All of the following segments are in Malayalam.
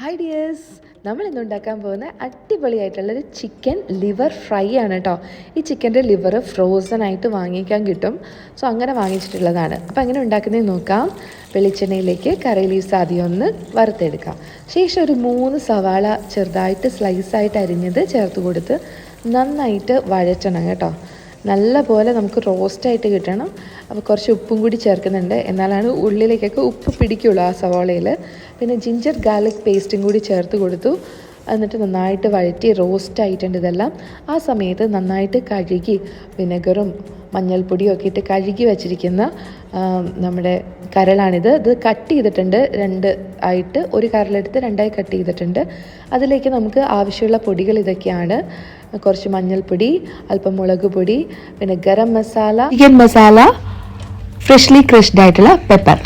ഹായ് ഡിയേഴ്സ്, നമ്മൾ ഇന്ന് ഉണ്ടാക്കാൻ പോകുന്ന അടിപൊളിയായിട്ടുള്ളൊരു ചിക്കൻ ലിവർ ഫ്രൈ ആണ് കേട്ടോ. ഈ ചിക്കൻ്റെ ലിവർ ഫ്രോസൺ ആയിട്ട് വാങ്ങിക്കാൻ കിട്ടും. സോ അങ്ങനെ വാങ്ങിച്ചിട്ടുള്ളതാണ്. അപ്പോൾ അങ്ങനെ ഉണ്ടാക്കുന്നതെന്ന് നോക്കാം. വെളിച്ചെണ്ണയിലേക്ക് കറി ലീവ്സ് ആദ്യം ഒന്ന് വറുത്തെടുക്കാം. ശേഷം ഒരു 3 സവാള ചെറുതായിട്ട് സ്ലൈസായിട്ട് അരിഞ്ഞത് ചേർത്ത് കൊടുത്ത് നന്നായിട്ട് വഴറ്റണം കേട്ടോ. നല്ല പോലെ നമുക്ക് റോസ്റ്റായിട്ട് കിട്ടണം. അപ്പോൾ കുറച്ച് ഉപ്പും കൂടി ചേർക്കുന്നുണ്ട്, എന്നാലാണ് ഉള്ളിലേക്കൊക്കെ ഉപ്പ് പിടിക്കുള്ളൂ ആ സവാളയിൽ. പിന്നെ ജിഞ്ചർ ഗാർലിക് പേസ്റ്റും കൂടി ചേർത്ത് കൊടുത്തു. എന്നിട്ട് നന്നായിട്ട് വഴറ്റി റോസ്റ്റ് ആയിട്ടുണ്ട് ഇതെല്ലാം. ആ സമയത്ത് നന്നായിട്ട് കഴുകി വിനെഗറും മഞ്ഞൾപ്പൊടിയും ഒക്കെ ഇട്ട് കഴുകി വച്ചിരിക്കുന്ന നമ്മുടെ കരളാണിത്. ഇത് കട്ട് ചെയ്തിട്ടുണ്ട്, 2 ആയിട്ട്. ഒരു കരളെടുത്ത് 2ആയി കട്ട് ചെയ്തിട്ടുണ്ട്. അതിലേക്ക് നമുക്ക് ആവശ്യമുള്ള പൊടികൾ ഇതൊക്കെയാണ്. കുറച്ച് മഞ്ഞൾപ്പൊടി, അല്പം മുളക് പൊടി, പിന്നെ garam masala, chicken masala, freshly crushed ആയിട്ടുള്ള പെപ്പർ.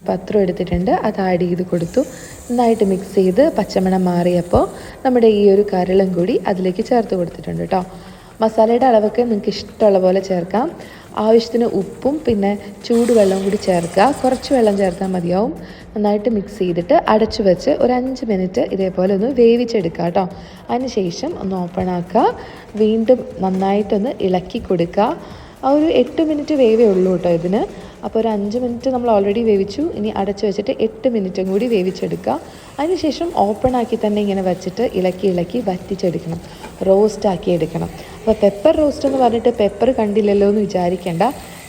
പത്രം എടുത്തിട്ടുണ്ട്, അത് ആഡ് ചെയ്ത് കൊടുത്തു. നന്നായിട്ട് മിക്സ് ചെയ്ത് പച്ചമണം മാറിയപ്പോൾ നമ്മുടെ ഈ ഒരു കരളും കൂടി അതിലേക്ക് ചേർത്ത് കൊടുത്തിട്ടുണ്ട് കേട്ടോ. മസാലയുടെ അളവൊക്കെ നിങ്ങൾക്ക് ഇഷ്ടമുള്ള പോലെ ചേർക്കാം. ആവശ്യത്തിന് ഉപ്പും പിന്നെ ചൂടുവെള്ളവും കൂടി ചേർക്കുക. കുറച്ച് വെള്ളം ചേർത്താൽ മതിയാവും. നന്നായിട്ട് മിക്സ് ചെയ്തിട്ട് അടച്ചു വെച്ച് ഒരു 5 മിനിറ്റ് ഇതേപോലെ ഒന്ന് വേവിച്ചെടുക്കുക കേട്ടോ. അതിന് ശേഷം ഒന്ന് ഓപ്പൺ ആക്കുക, വീണ്ടും നന്നായിട്ടൊന്ന് ഇളക്കി കൊടുക്കുക. ആ ഒരു 8 മിനിറ്റ് വേവേ ഉള്ളൂ കേട്ടോ ഇതിന്. അപ്പോൾ ഒരു 5 മിനിറ്റ് നമ്മൾ ഓൾറെഡി വേവിച്ചു. ഇനി അടച്ചു വെച്ചിട്ട് 8 മിനിറ്റും കൂടി വേവിച്ചെടുക്കുക. അതിനുശേഷം ഓപ്പൺ ആക്കി തന്നെ ഇങ്ങനെ വെച്ചിട്ട് ഇളക്കി വറ്റിച്ചെടുക്കണം, റോസ്റ്റാക്കി എടുക്കണം. അപ്പോൾ പെപ്പർ റോസ്റ്റ് എന്ന് പറഞ്ഞിട്ട് പെപ്പർ കണ്ടില്ലല്ലോ എന്ന് വിചാരിക്കേണ്ട.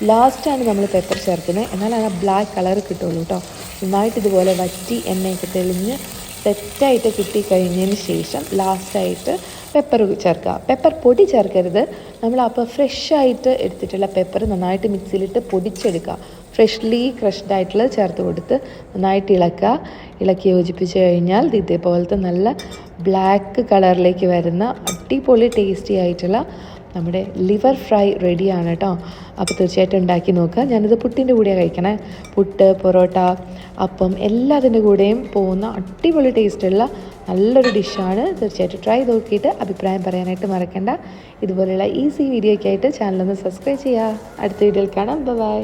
ലാസ്റ്റാണ് നമ്മൾ പെപ്പർ ചേർക്കുന്നത്, എന്നാലാണ് ആ ബ്ലാക്ക് കളർ കിട്ടുള്ളൂ കേട്ടോ. നന്നായിട്ട് ഇതുപോലെ വറ്റി എണ്ണയൊക്കെ തെളിഞ്ഞ് സെറ്റായിട്ട് കിട്ടിക്കഴിഞ്ഞതിന് ശേഷം ലാസ്റ്റായിട്ട് പെപ്പർ ചേർക്കുക. പെപ്പർ പൊടി ചേർക്കരുത്. നമ്മൾ അപ്പോൾ ഫ്രഷായിട്ട് എടുത്തിട്ടുള്ള പെപ്പർ നന്നായിട്ട് മിക്സിയിലിട്ട് പൊടിച്ചെടുക്കുക. ഫ്രഷ്ലി ക്രഷ്ഡ് ആയിട്ടുള്ളത് ചേർത്ത് കൊടുത്ത് നന്നായിട്ട് ഇളക്കി യോജിപ്പിച്ച് കഴിഞ്ഞാൽ ഇതേപോലത്തെ നല്ല ബ്ലാക്ക് കളറിലേക്ക് വരുന്ന അടിപൊളി ടേസ്റ്റി ആയിട്ടുള്ള നമ്മുടെ ലിവർ ഫ്രൈ റെഡിയാണ് കേട്ടോ. അപ്പോൾ തീർച്ചയായിട്ടും ഉണ്ടാക്കി നോക്കുക. ഞാനിത് പുട്ടിൻ്റെ കൂടെയാണ് കഴിക്കണേ. പുട്ട്, പൊറോട്ട, അപ്പം എല്ലാത്തിൻ്റെ കൂടെയും പോകുന്ന അടിപൊളി ടേസ്റ്റുള്ള നല്ലൊരു ഡിഷാണ്. തീർച്ചയായിട്ടും ട്രൈ നോക്കിയിട്ട് അഭിപ്രായം പറയാനായിട്ട് മറക്കണ്ട. ഇതുപോലെയുള്ള ഈസി വീഡിയോയ്ക്കായിട്ട് ചാനലൊന്ന് സബ്സ്ക്രൈബ് ചെയ്യുക. അടുത്ത വീഡിയോയിൽ കാണാം. ബൈ.